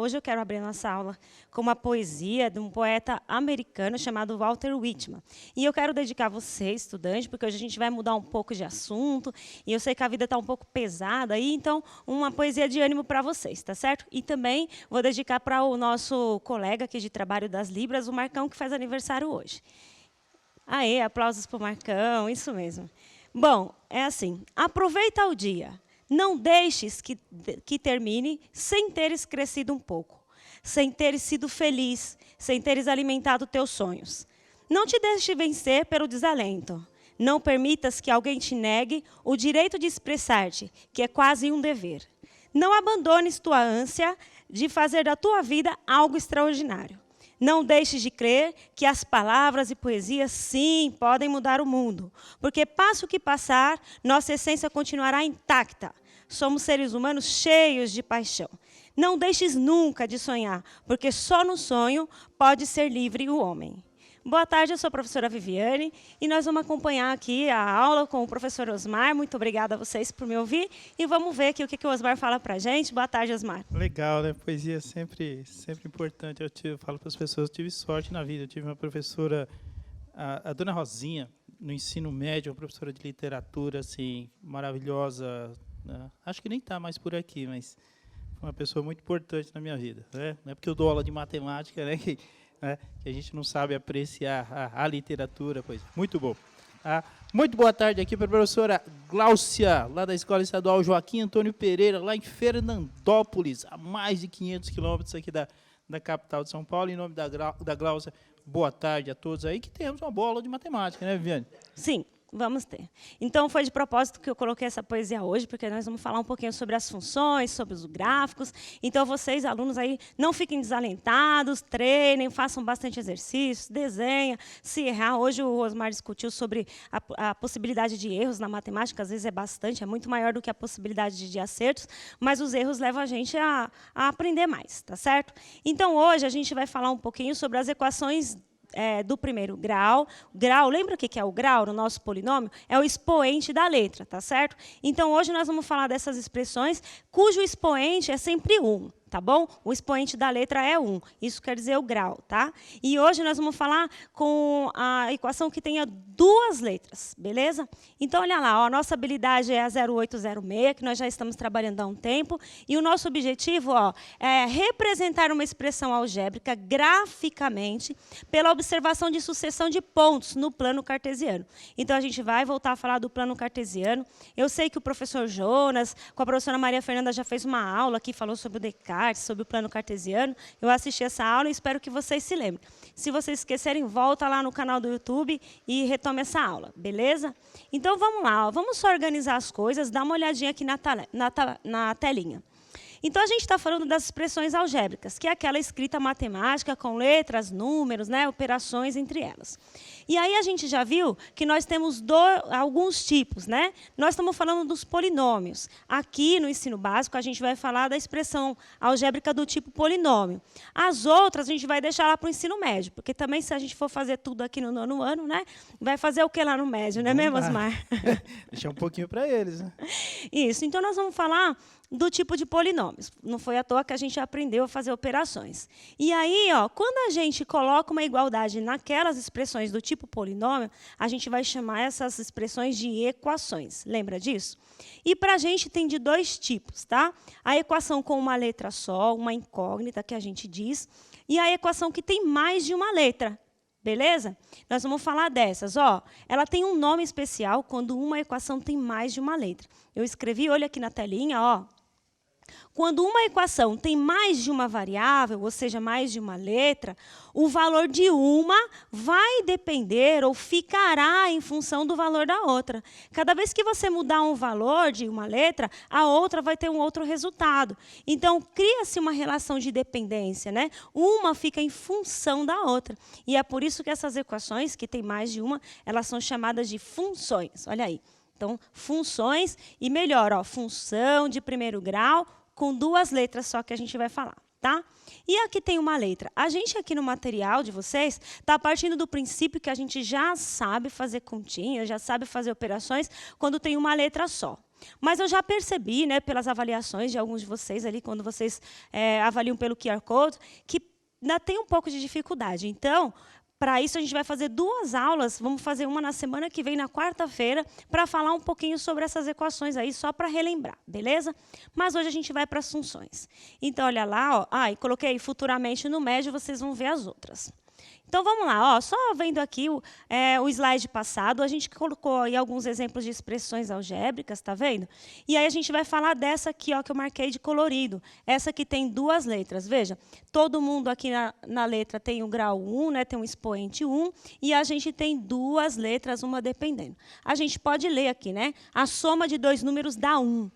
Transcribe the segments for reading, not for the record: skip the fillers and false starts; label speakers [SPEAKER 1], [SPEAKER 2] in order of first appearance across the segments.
[SPEAKER 1] Hoje eu quero abrir nossa aula com uma poesia de um poeta americano chamado Walter Whitman. E eu quero dedicar a você, estudante, porque hoje a gente vai mudar um pouco de assunto, e eu sei que a vida está um pouco pesada aí, então uma poesia de ânimo para vocês, tá certo? E também vou dedicar para o nosso colega aqui de trabalho das Libras, o Marcão, que faz aniversário hoje. Aê, aplausos para o Marcão, isso mesmo. Bom, é assim, aproveita o dia. Não deixes que termine sem teres crescido um pouco, sem teres sido feliz, sem teres alimentado teus sonhos. Não te deixes vencer pelo desalento. Não permitas que alguém te negue o direito de expressar-te, que é quase um dever. Não abandones tua ânsia de fazer da tua vida algo extraordinário. Não deixes de crer que as palavras e poesias, sim, podem mudar o mundo. Porque, passo que passar, nossa essência continuará intacta. Somos seres humanos cheios de paixão. Não deixes nunca de sonhar, porque só no sonho pode ser livre o homem. Boa tarde, eu sou a professora Viviane, e nós vamos acompanhar aqui a aula com o professor Osmar. Muito obrigada a vocês por me ouvir. E vamos ver aqui o que o Osmar fala para a gente. Boa tarde, Osmar.
[SPEAKER 2] Legal, né? Poesia é sempre importante. Eu falo para as pessoas, eu tive sorte na vida. Eu tive uma professora, a dona Rosinha, no ensino médio, uma professora de literatura, assim, maravilhosa. Né? Acho que nem está mais por aqui, mas foi uma pessoa muito importante na minha vida. Né? Não é porque eu dou aula de matemática, né, que a gente não sabe apreciar a literatura. Pois muito bom. Muito boa tarde aqui para a professora Gláucia, lá da Escola Estadual Joaquim Antônio Pereira, lá em Fernandópolis, a mais de 500 quilômetros aqui da capital de São Paulo. Em nome da Gláucia, boa tarde a todos aí, que temos uma boa aula de matemática, né, Viviane?
[SPEAKER 1] Sim. Vamos ter. Então, foi de propósito que eu coloquei essa poesia hoje, porque nós vamos falar um pouquinho sobre as funções, sobre os gráficos. Então, vocês, alunos, aí, não fiquem desalentados, treinem, façam bastante exercícios, desenhem. Se errar, hoje o Osmar discutiu sobre a possibilidade de erros na matemática, às vezes é bastante, é muito maior do que a possibilidade de acertos, mas os erros levam a gente a aprender mais, tá certo? Então, hoje, a gente vai falar um pouquinho sobre as equações do primeiro grau. Lembra o que é o grau no nosso polinômio? É o expoente da letra, tá certo? Então, hoje nós vamos falar dessas expressões cujo expoente é sempre 1. Tá bom? O expoente da letra é 1. Isso quer dizer o grau, tá? E hoje nós vamos falar com a equação que tenha 2 letras, beleza? Então, olha lá, ó, a nossa habilidade é a 0806, que nós já estamos trabalhando há um tempo, e o nosso objetivo, ó, é representar uma expressão algébrica graficamente pela observação de sucessão de pontos no plano cartesiano. Então, a gente vai voltar a falar do plano cartesiano. Eu sei que o professor Jonas, com a professora Maria Fernanda, já fez uma aula aqui, falou sobre o Descartes, sobre o plano cartesiano. Eu assisti essa aula e espero que vocês se lembrem. Se vocês esquecerem, volta lá no canal do YouTube e retome essa aula, beleza? Então, vamos lá. Ó, vamos só organizar as coisas, dá uma olhadinha aqui na telinha. Então, a gente está falando das expressões algébricas, que é aquela escrita matemática com letras, números, né, operações entre elas. E aí a gente já viu que nós temos alguns tipos, né? Nós estamos falando dos polinômios. Aqui no ensino básico a gente vai falar da expressão algébrica do tipo polinômio. As outras a gente vai deixar lá para o ensino médio, porque também se a gente for fazer tudo aqui no 9º ano, né? Vai fazer o que lá no médio, não é mesmo, Osmar?
[SPEAKER 2] Deixar um pouquinho para eles, né?
[SPEAKER 1] Isso. Então nós vamos falar do tipo de polinômios. Não foi à toa que a gente aprendeu a fazer operações. E aí, ó, quando a gente coloca uma igualdade naquelas expressões do tipo polinômio, a gente vai chamar essas expressões de equações. Lembra disso? E para a gente tem de 2 tipos, tá? A equação com uma letra só, uma incógnita, que a gente diz, e a equação que tem mais de uma letra. Beleza? Nós vamos falar dessas. Ó, ela tem um nome especial quando uma equação tem mais de uma letra. Eu escrevi, olha aqui na telinha, ó. Quando uma equação tem mais de uma variável, ou seja, mais de uma letra, o valor de uma vai depender ou ficará em função do valor da outra. Cada vez que você mudar um valor de uma letra, a outra vai ter um outro resultado. Então, cria-se uma relação de dependência, né? Uma fica em função da outra. E é por isso que essas equações, que tem mais de uma, elas são chamadas de funções. Olha aí. Então, funções e melhor, ó, função de primeiro grau com 2 letras só que a gente vai falar, tá? E aqui tem uma letra. A gente aqui no material de vocês está partindo do princípio que a gente já sabe fazer continhas, já sabe fazer operações quando tem uma letra só. Mas eu já percebi, né, pelas avaliações de alguns de vocês ali, quando vocês avaliam pelo QR Code, que ainda tem um pouco de dificuldade. Então, para isso, a gente vai fazer 2 aulas, vamos fazer uma na semana que vem, na quarta-feira, para falar um pouquinho sobre essas equações aí, só para relembrar, beleza? Mas hoje a gente vai para as funções. Então, olha lá, ó, e coloquei aí futuramente no médio, vocês vão ver as outras. Então, vamos lá, ó, só vendo aqui o slide passado, a gente colocou aí alguns exemplos de expressões algébricas, tá vendo? E aí a gente vai falar dessa aqui, ó, que eu marquei de colorido. Essa aqui tem 2 letras, veja. Todo mundo aqui na letra tem o grau 1, né, tem um expoente 1, e a gente tem 2 letras, uma dependendo. A gente pode ler aqui, né? A soma de 2 números dá 1.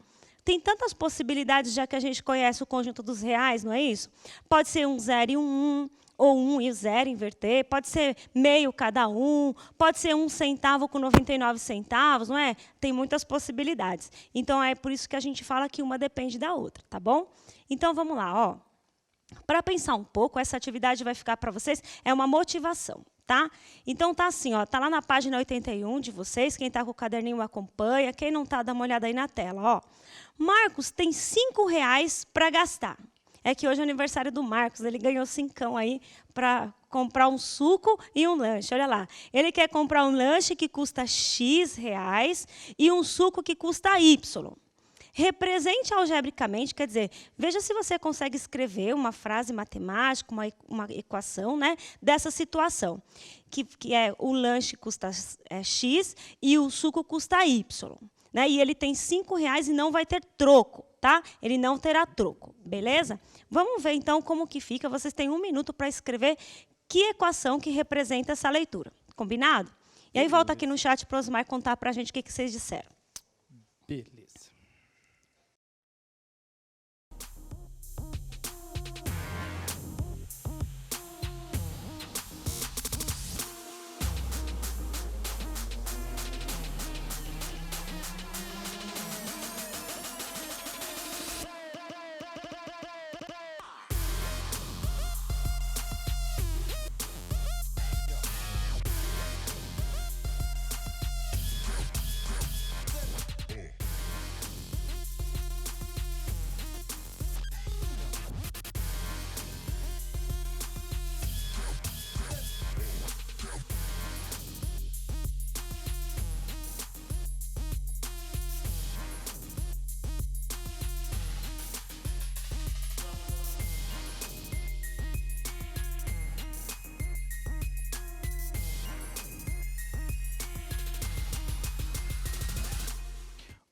[SPEAKER 1] Tem tantas possibilidades, já que a gente conhece o conjunto dos reais, não é isso? Pode ser um 0 e um 1, ou 1 e 0 inverter, pode ser meio cada um, pode ser 1 centavo com 99 centavos, não é? Tem muitas possibilidades. Então, é por isso que a gente fala que uma depende da outra, tá bom? Então, vamos lá, ó. Para pensar um pouco, essa atividade vai ficar para vocês, é uma motivação, tá? Então, tá assim, ó, tá lá na página 81 de vocês, quem está com o caderninho acompanha, quem não está, dá uma olhada aí na tela, ó. Marcos tem R$5 para gastar. É que hoje é aniversário do Marcos, ele ganhou 5 aí para comprar um suco e um lanche. Olha lá, ele quer comprar um lanche que custa X reais e um suco que custa Y. Represente algebricamente, quer dizer, veja se você consegue escrever uma frase matemática, uma equação, né, dessa situação, que é o lanche custa X e o suco custa Y. Né, e ele tem R$5 e não vai ter troco. Tá? Ele não terá troco, beleza? Vamos ver, então, como que fica. Vocês têm 1 minuto para escrever que equação que representa essa leitura. Combinado? E aí, volta aqui no chat para o Osmar contar para a gente o que vocês disseram.
[SPEAKER 2] Beleza.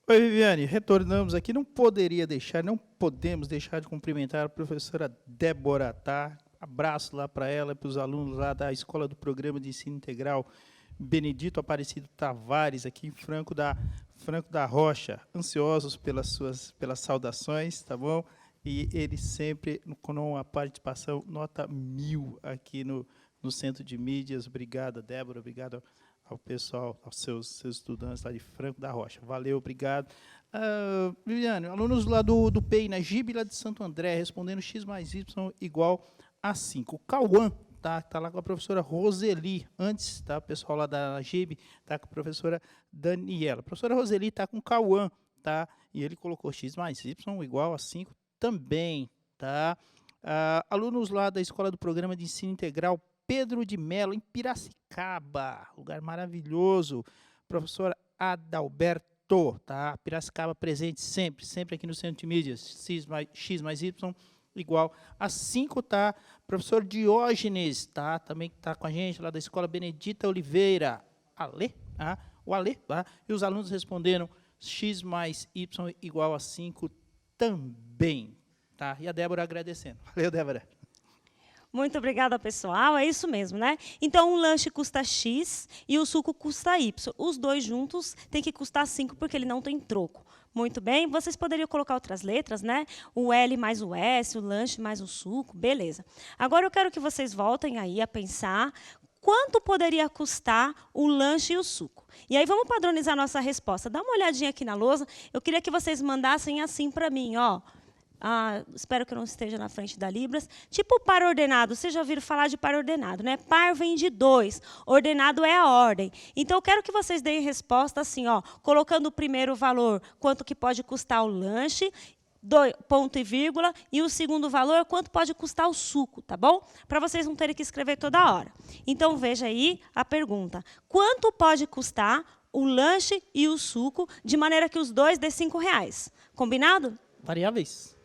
[SPEAKER 2] Oi, Viviane, retornamos aqui. Não podemos deixar de cumprimentar a professora Débora, tá? Abraço lá para ela e para os alunos lá da Escola do Programa de Ensino Integral Benedito Aparecido Tavares, aqui em Franco da Rocha. Ansiosos pelas saudações, tá bom? E ele sempre com uma participação nota 1000 aqui no Centro de Mídias. Obrigado, Débora, obrigado ao pessoal, aos seus estudantes lá de Franco da Rocha. Valeu, obrigado. Viviane, alunos lá do PEI, na GIB lá de Santo André, respondendo X mais Y igual a 5. O Cauã tá lá com a professora Roseli. Antes, tá, o pessoal lá da GIB tá com a professora Daniela. A professora Roseli tá com o Cauã, tá? E ele colocou X mais Y igual a 5 também, tá? Alunos lá da Escola do Programa de Ensino Integral Pedro de Melo, em Piracicaba, lugar maravilhoso. Professor Adalberto, tá? Piracicaba presente sempre aqui no Centro de Mídias. X mais Y igual a 5, tá? Professor Diógenes, tá? Também está com a gente lá da Escola Benedita Oliveira. O Ale, tá? E os alunos responderam X mais Y igual a 5 também, tá? E a Débora agradecendo. Valeu, Débora.
[SPEAKER 1] Muito obrigada, pessoal. É isso mesmo, né? Então, um lanche custa X e o suco custa Y. Os dois juntos têm que custar 5, porque ele não tem troco. Muito bem. Vocês poderiam colocar outras letras, né? O L mais o S, o lanche mais o suco. Beleza. Agora, eu quero que vocês voltem aí a pensar quanto poderia custar o lanche e o suco. E aí, vamos padronizar a nossa resposta. Dá uma olhadinha aqui na lousa. Eu queria que vocês mandassem assim para mim, ó. espero que eu não esteja na frente da Libras. Tipo par ordenado, vocês já ouviram falar de par ordenado, né? Par vem de 2, ordenado é a ordem. Então, eu quero que vocês deem resposta assim, ó, colocando o primeiro valor, quanto que pode custar o lanche, ponto e vírgula, e o segundo valor, quanto pode custar o suco, tá bom? Para vocês não terem que escrever toda hora. Então, veja aí a pergunta. Quanto pode custar o lanche e o suco, de maneira que os dois dê R$5? Combinado?
[SPEAKER 2] Variáveis.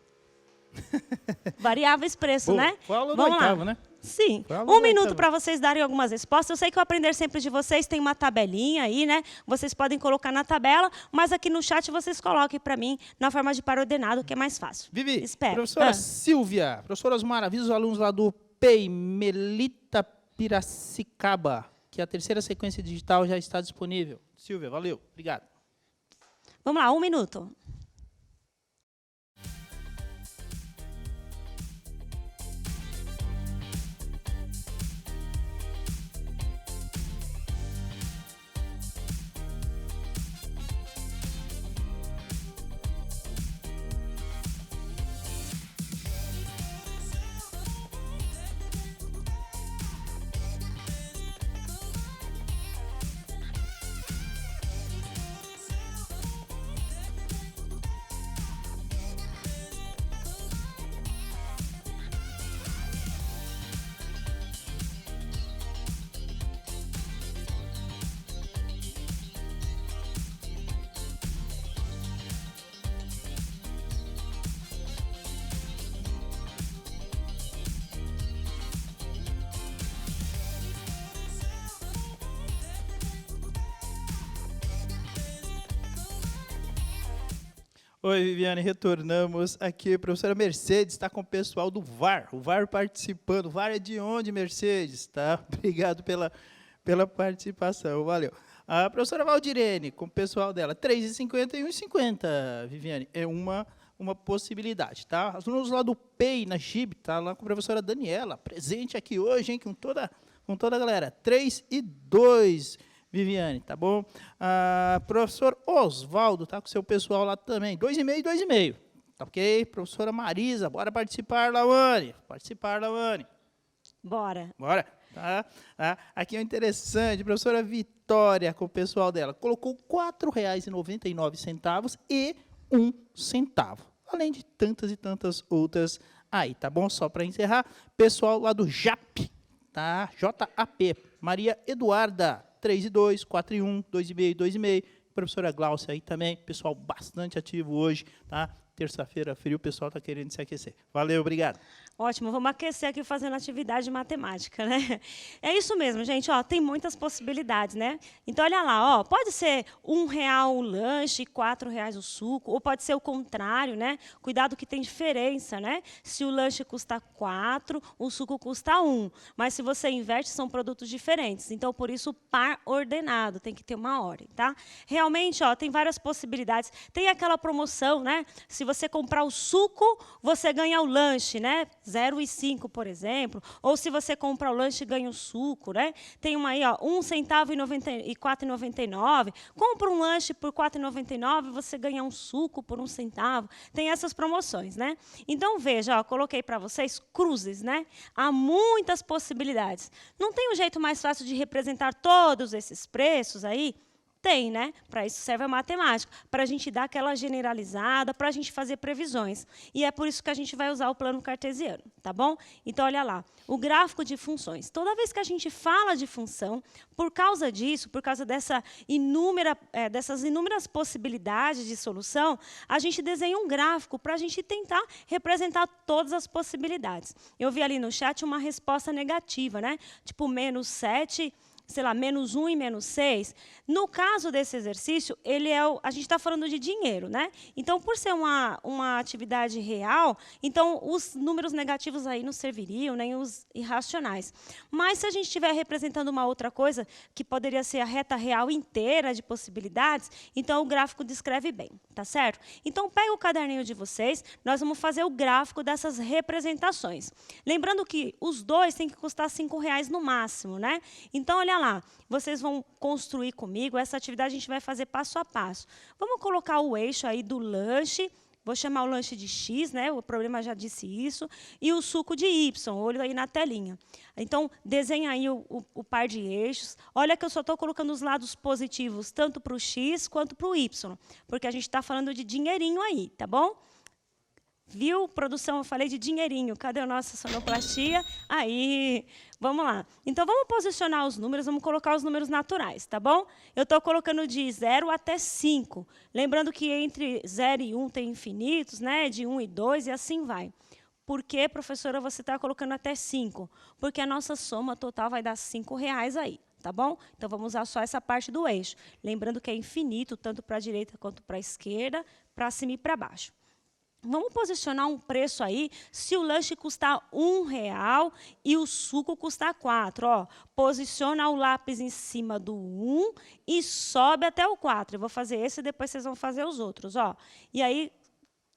[SPEAKER 1] Variáveis preço,
[SPEAKER 2] Boa.
[SPEAKER 1] né?
[SPEAKER 2] Foi a aula do
[SPEAKER 1] Vamos lá.
[SPEAKER 2] oitavo, né?
[SPEAKER 1] Sim.
[SPEAKER 2] Foi a aula do
[SPEAKER 1] 1 minuto
[SPEAKER 2] oitavo.
[SPEAKER 1] para vocês darem algumas respostas. Eu sei que o Aprender Sempre de vocês tem uma tabelinha aí, né? Vocês podem colocar na tabela, mas aqui no chat vocês coloquem para mim na forma de par ordenado, que é mais fácil.
[SPEAKER 2] Vivi,
[SPEAKER 1] Espero.
[SPEAKER 2] professora Silvia, professora Osmar, avisa os alunos lá do PEI, Melita Piracicaba, que a terceira sequência digital já está disponível. Silvia, valeu. Obrigado.
[SPEAKER 1] Vamos lá, 1 minuto.
[SPEAKER 2] Oi, Viviane, retornamos aqui. A professora Mercedes está com o pessoal do VAR. O VAR participando. O VAR é de onde, Mercedes? Tá? Obrigado pela participação, valeu. A professora Valdirene, com o pessoal dela, 3,50 e 1,50, Viviane. É uma possibilidade, tá? Os alunos lá do PEI, na GIB, tá lá com a professora Daniela, presente aqui hoje, hein, com toda a galera. 3 e 2, Viviane, tá bom? Professor Oswaldo, tá com o seu pessoal lá também, 2,5 e 2,5, tá ok? Professora Marisa, bora participar, Lawane.
[SPEAKER 1] Bora.
[SPEAKER 2] Bora. Tá? Aqui é interessante, a professora Vitória, com o pessoal dela, colocou R$ 4,99 e 1 centavo. Além de tantas e tantas outras aí, tá bom? Só para encerrar, pessoal lá do JAP, tá? JAP, Maria Eduarda, 3 e 2, 4 e 1, 2,5 e 2,5. Professora Glaucia aí também, pessoal bastante ativo hoje, tá? Terça-feira, frio, o pessoal está querendo se aquecer. Valeu, obrigado.
[SPEAKER 1] Ótimo, vamos aquecer aqui fazendo atividade de matemática, né? É isso mesmo, gente, ó, tem muitas possibilidades, né? Então, olha lá, ó, pode ser R$1 o lanche, R$4 o suco, ou pode ser o contrário, né? Cuidado que tem diferença, né? Se o lanche custa 4, o suco custa 1. Mas se você inverte, são produtos diferentes. Então, por isso, par ordenado, tem que ter uma ordem, tá? Realmente, ó, tem várias possibilidades. Tem aquela promoção, né? Se você comprar o suco, você ganha o lanche, né? 0,5, por exemplo, ou se você compra o lanche, ganha o suco, né? Tem uma aí, ó, 1 centavo e 4,99. Compra um lanche por 4,99, você ganha um suco por 1 centavo. Tem essas promoções, né? Então, veja, ó, coloquei para vocês cruzes, né? Há muitas possibilidades. Não tem um jeito mais fácil de representar todos esses preços aí? Tem, né? Para isso serve a matemática, para a gente dar aquela generalizada, para a gente fazer previsões. E é por isso que a gente vai usar o plano cartesiano, tá bom? Então, olha lá, o gráfico de funções. Toda vez que a gente fala de função, por causa disso, por causa dessas inúmeras possibilidades de solução, a gente desenha um gráfico para a gente tentar representar todas as possibilidades. Eu vi ali no chat uma resposta negativa, né? Tipo, -7... sei lá, -1 e -6, no caso desse exercício, a gente está falando de dinheiro, né? Então, por ser uma atividade real, então os números negativos aí não serviriam, nem os irracionais. Mas se a gente estiver representando uma outra coisa, que poderia ser a reta real inteira de possibilidades, então o gráfico descreve bem, tá certo? Então, pega o caderninho de vocês, nós vamos fazer o gráfico dessas representações. Lembrando que os dois têm que custar R$5 no máximo, né? Então, olha lá, vocês vão construir comigo, essa atividade a gente vai fazer passo a passo. Vamos colocar o eixo aí do lanche Vou chamar o lanche de X, né? O problema já disse isso. E o suco de Y, olho aí na telinha. Então, desenha aí o par de eixos. Olha que eu só estou colocando os lados positivos, tanto para o X quanto para o Y, porque a gente está falando de dinheirinho aí, tá bom? Viu, produção? Eu falei de dinheirinho. Cadê a nossa sonoplastia? Aí, vamos lá. Então, vamos posicionar os números, vamos colocar os números naturais, tá bom? Eu estou colocando de 0 até 5. Lembrando que entre 0 e 1 tem infinitos, né? De 1 e 2 e assim vai. Por que, professora, você está colocando até 5? Porque a nossa soma total vai dar R$5 aí, tá bom? Então, vamos usar só essa parte do eixo. Lembrando que é infinito, tanto para a direita quanto para a esquerda, para cima e para baixo. Vamos posicionar um preço aí, se o lanche custar R$1 e o suco custar 4. Ó, posiciona o lápis em cima do 1 e sobe até o 4. Eu vou fazer esse e depois vocês vão fazer os outros. Ó. E aí,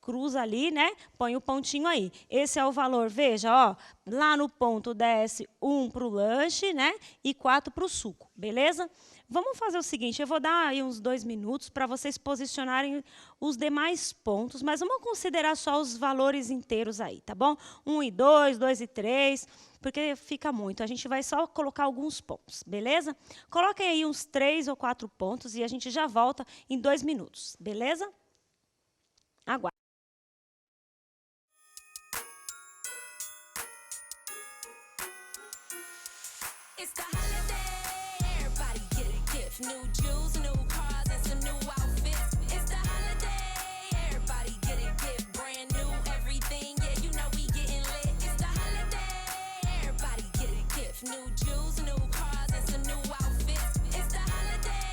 [SPEAKER 1] cruza ali, né? Põe o pontinho aí. Esse é o valor, veja, ó, lá no ponto desce 1 para o lanche, né? E 4 para o suco, beleza? Vamos fazer o seguinte, eu vou dar aí uns 2 minutos para vocês posicionarem os demais pontos, mas vamos considerar só os valores inteiros aí, tá bom? 1 e 2, 2 e 3, porque fica muito. A gente vai só colocar alguns pontos, beleza? Coloquem aí uns 3 ou 4 pontos e a gente já volta em 2 minutos, beleza? Aguarde.
[SPEAKER 3] New jewels, new cars, and some new outfits. It's the holiday. Everybody get a gift, brand new everything. Yeah, you know we getting lit. It's the holiday. Everybody get a gift, new jewels, new cars, and some new outfits. It's the holiday.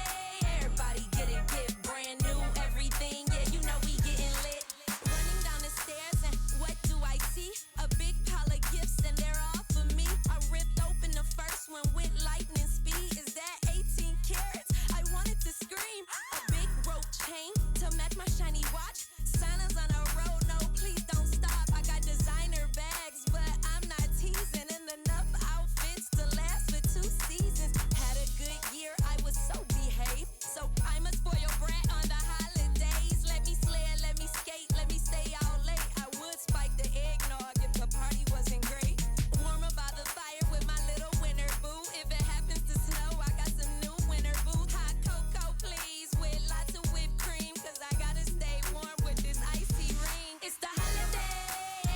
[SPEAKER 3] Everybody get a gift, brand new everything. Yeah, you know we getting lit. Running down the stairs and what do I see? A big pile of gifts and they're all for me. I ripped open the first one with lightning speed. Is that 18 carats? I wanted to scream. A big rope chain to match my shiny watch. Santa's on a road, no, please don't stop. I got designer bags, but I'm not teasing. And enough outfits to last for 2 seasons. Had a good year, I was so behaved. So I'm a spoiled brat on the holidays. Let me slay, let me skate, let me stay out late. I would spike the eggnog if the party wasn't great. Warmer by the fire with my little winter boo. If it happens to snow, I got some new winter boots. Hot cocoa, please, with lots of whipped cream. Cause I gotta stay warm with this icy ring. It's the holiday.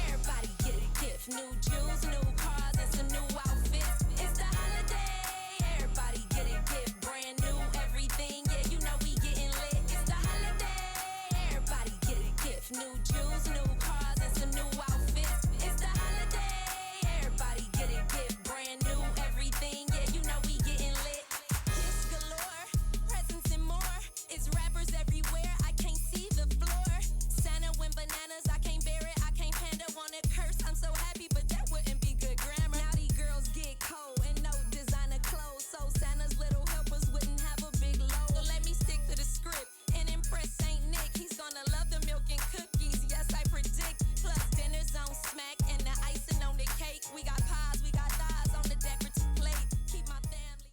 [SPEAKER 3] Everybody get a gift. New jewels, new cars, and some new outfits. It's the holiday. Everybody get a gift. Brand new everything. Yeah, you know we getting lit. It's the holiday. Everybody get a gift. New jewels, new cars, and some new outfits. It's the holiday. Everybody get a gift. Brand new everything. Yeah, you know we getting lit. Gifts galore, presents and more. It's rappers everywhere. I can't see the floor. Santa win bananas. I can't bear it. I can't panda. Want a curse. I'm so happy, but that wouldn't be good grammar. Naughty girls get cold and no designer clothes. So Santa's little helpers wouldn't have a big load. So let me stick to the script and impress Saint Nick. He's gonna love the milk and cookies. Yes, I predict. Plus dinner's on smack and the icing on the cake. We got pies, we got thighs on the decorative plate. Keep my family.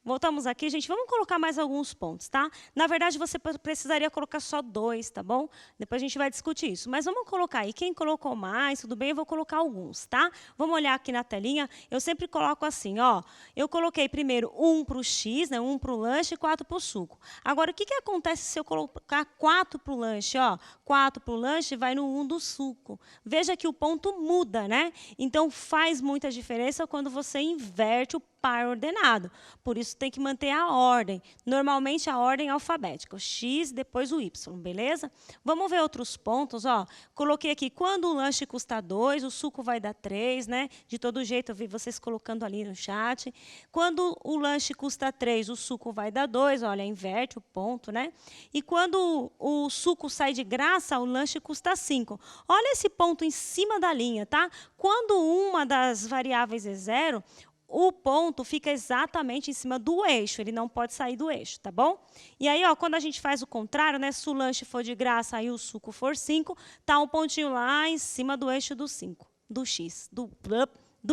[SPEAKER 1] Voltamos aqui, gente. Vamos colocar mais alguns pontos, tá? Na verdade, você precisaria colocar só 2, tá bom? Depois a gente vai discutir isso. Mas vamos colocar aí. Quem colocou mais, tudo bem? Eu vou colocar alguns, tá? Vamos olhar aqui na telinha. Eu sempre coloco assim, ó. Eu coloquei primeiro 1 para o X, né? 1 para o lanche e 4 para o suco. Agora, o que acontece se eu colocar 4 para o lanche, ó? 4 para o lanche vai no 1 do suco. Veja que o ponto muda, né? Então, faz muita diferença quando você inverte o par ordenado. Por isso, tem que manter a ordem. Normalmente, a ordem é alfabética. O X, depois o Y, beleza? Vamos ver outros pontos, ó. Coloquei aqui, quando o lanche custa 2, o suco vai dar 3, né? De todo jeito, eu vi vocês colocando ali no chat. Quando o lanche custa 3, o suco vai dar 2, olha, inverte o ponto, né? E quando o suco sai de graça, o lanche custa 5. Olha esse ponto em cima da linha, tá? Quando uma das variáveis é 0, o ponto fica exatamente em cima do eixo, ele não pode sair do eixo, tá bom? E aí, ó, quando a gente faz o contrário, né, se o lanche for de graça e o suco for 5, tá um pontinho lá em cima do eixo do 5, do X, do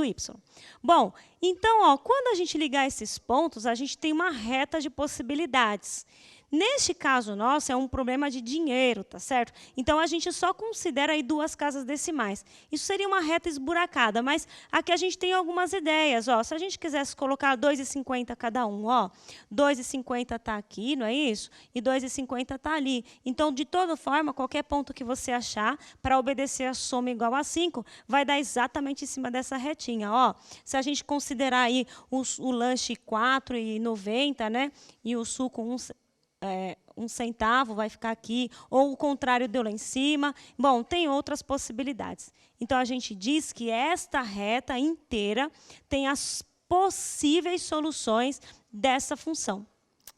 [SPEAKER 1] Y. Bom, então, ó, quando a gente ligar esses pontos, a gente tem uma reta de possibilidades. Neste caso nosso, é um problema de dinheiro, tá certo? Então, a gente só considera aí 2 casas decimais. Isso seria uma reta esburacada, mas aqui a gente tem algumas ideias. Ó, se a gente quisesse colocar 2,50 cada um, ó, 2,50 está aqui, não é isso? E 2,50 está ali. Então, de toda forma, qualquer ponto que você achar, para obedecer a soma igual a 5, vai dar exatamente em cima dessa retinha. Ó, se a gente considerar aí o lanche R$ 4,90, né? E o suco 1 centavo vai ficar aqui, ou o contrário deu lá em cima. Bom, tem outras possibilidades. Então, a gente diz que esta reta inteira tem as possíveis soluções dessa função.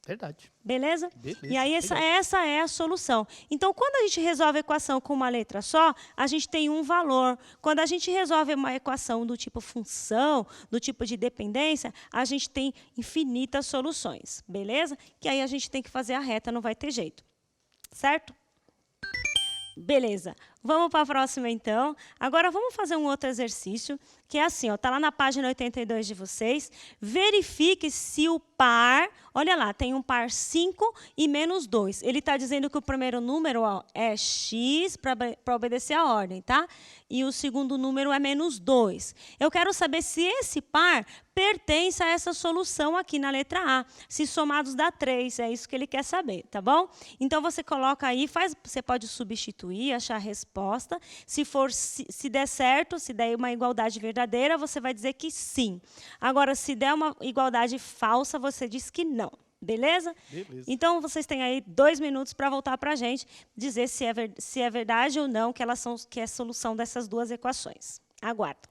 [SPEAKER 2] Verdade.
[SPEAKER 1] Beleza?
[SPEAKER 2] Beleza,
[SPEAKER 1] E aí,
[SPEAKER 2] legal.
[SPEAKER 1] essa é a solução. Então, quando a gente resolve a equação com uma letra só, a gente tem um valor. Quando a gente resolve uma equação do tipo função, do tipo de dependência, a gente tem infinitas soluções. Beleza? Que aí a gente tem que fazer a reta, não vai ter jeito. Certo? Beleza. Vamos para a próxima, então. Agora, vamos fazer um outro exercício, que é assim, está lá na página 82 de vocês. Verifique se o par... Olha lá, tem um par 5 e menos 2. Ele está dizendo que o primeiro número é x, para obedecer a ordem, tá? E o segundo número é menos 2. Eu quero saber se esse par pertence a essa solução aqui na letra A. Se somados dá 3, é isso que ele quer saber, tá bom? Então, você coloca aí, você pode substituir, achar a resposta. Se der certo, se der uma igualdade verdadeira, você vai dizer que sim. Agora, se der uma igualdade falsa, você diz que não. Beleza?
[SPEAKER 2] Beleza.
[SPEAKER 1] Então, vocês têm aí 2 minutos para voltar para a gente, dizer se é verdade ou não que é a solução dessas 2 equações. Aguardo.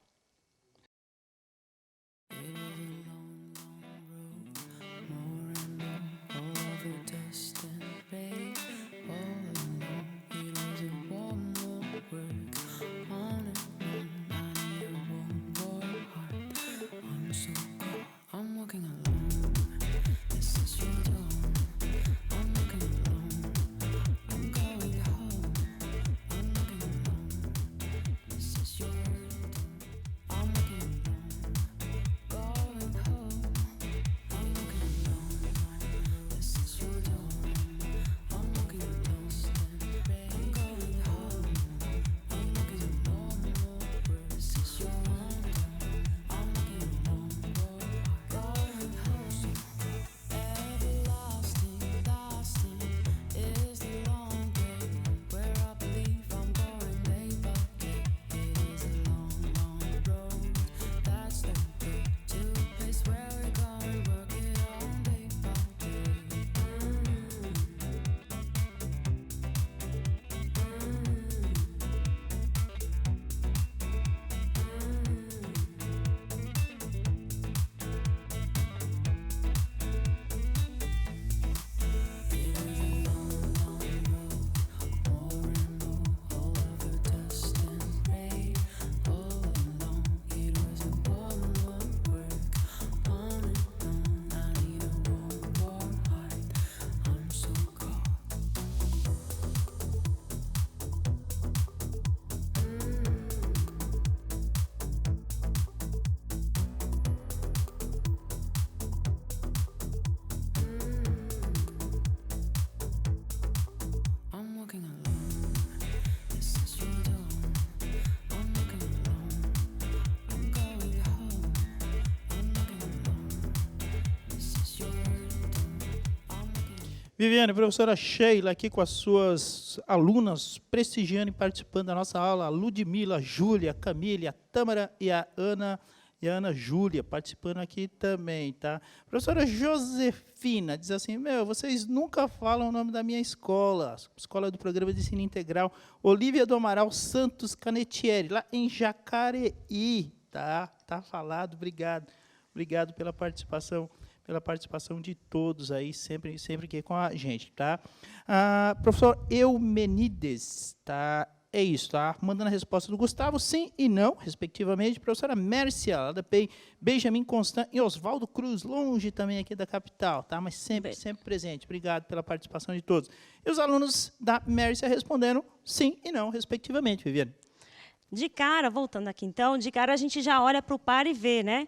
[SPEAKER 2] Viviane, professora Sheila, aqui com as suas alunas, prestigiando e participando da nossa aula, a Ludmila, a Júlia, a Camille, a Tâmara e a Ana Júlia, participando aqui também, tá? Professora Josefina diz assim, vocês nunca falam o nome da minha escola, escola do Programa de Ensino Integral, Olívia do Amaral Santos Canetieri, lá em Jacareí, tá? Tá falado, obrigado pela participação de todos aí, sempre aqui com a gente, tá? Professor Eumenides, tá? É isso, tá? Mandando a resposta do Gustavo, sim e não, respectivamente. Professora Mércia, lá da PEI, Benjamin Constant e Oswaldo Cruz, longe também aqui da capital, tá? Mas sempre presente. Obrigado pela participação de todos. E os alunos da Mércia responderam sim e não, respectivamente, Viviane.
[SPEAKER 1] De cara, voltando aqui então, de cara a gente já olha para o par e vê, né?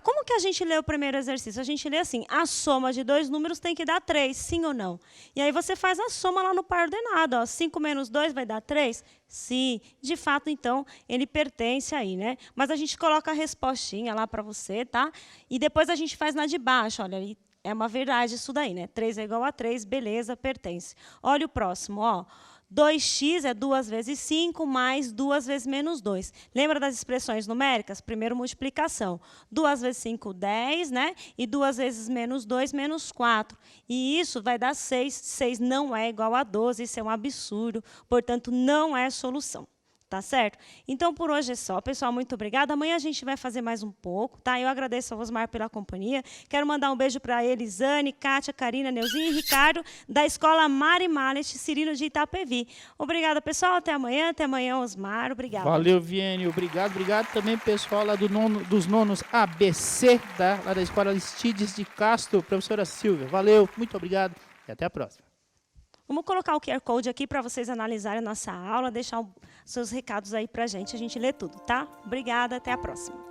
[SPEAKER 1] Como que a gente lê o primeiro exercício? A gente lê assim, a soma de 2 números tem que dar 3, sim ou não? E aí você faz a soma lá no par ordenado, ó, 5 menos 2 vai dar 3? Sim, de fato, então, ele pertence aí, né? Mas a gente coloca a respostinha lá para você, tá? E depois a gente faz na de baixo, olha, aí é uma verdade isso daí, né? 3 é igual a 3, beleza, pertence. Olha o próximo, ó. 2x é 2 vezes 5 mais 2 vezes menos 2. Lembra das expressões numéricas? Primeiro, multiplicação. 2 vezes 5, 10, né? E 2 vezes menos 2, menos 4. E isso vai dar 6. 6 não é igual a 12, isso é um absurdo. Portanto, não é solução. Tá certo? Então, por hoje é só. Pessoal, muito obrigada. Amanhã a gente vai fazer mais um pouco, tá? Eu agradeço ao Osmar pela companhia. Quero mandar um beijo para Elisane, Kátia, Karina, Neuzinha e Ricardo, da Escola Mari Mallet, Cirino de Itapevi. Obrigada, pessoal. Até amanhã, Osmar. Obrigada.
[SPEAKER 2] Valeu, Viene. Obrigado. Obrigado também, pessoal, lá dos nonos ABC, lá da Escola Aristides de Castro, professora Silvia. Valeu, muito obrigado e até a próxima.
[SPEAKER 1] Vamos colocar o QR Code aqui para vocês analisarem a nossa aula, deixar seus recados aí para a gente lê tudo, tá? Obrigada, até a próxima.